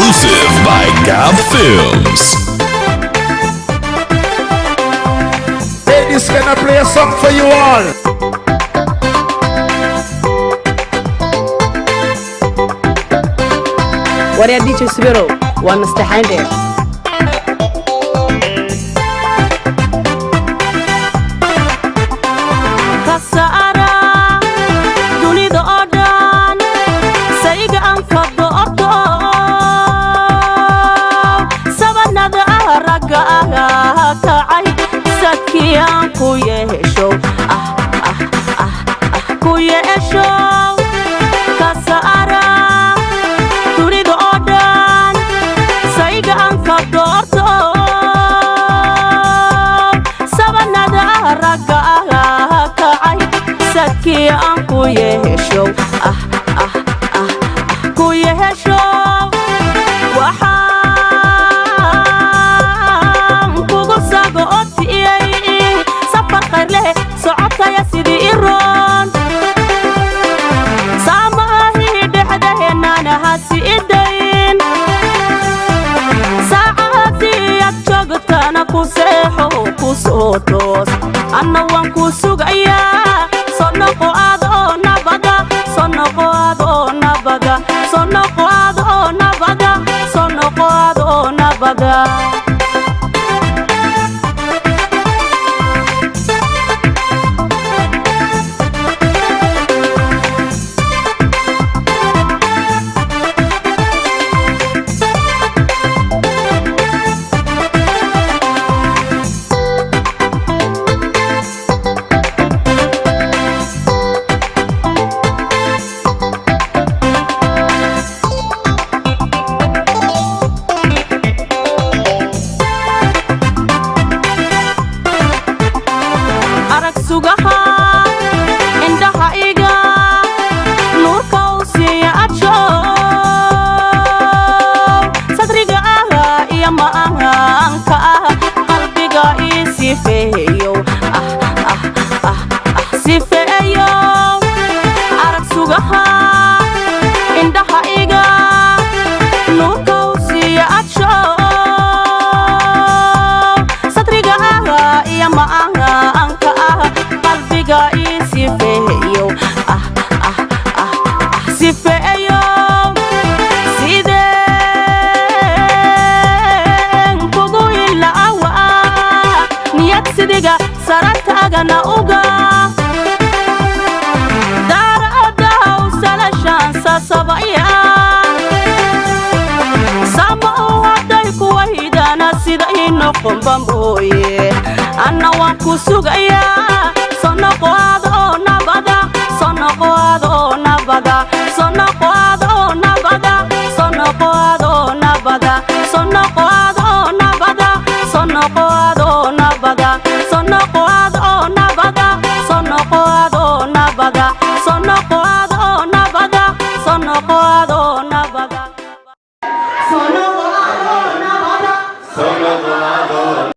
Exclusive by Gab Films. Ladies, can I play a song for you all? What I did to Sibiro, one must hand it. أنا وانكو سوغايا صنقو آدو نبدا صنقو آدو نبدا صنقو آدو نبدا صنقو آدو نبدا أنا وانكو سوغايا صنقو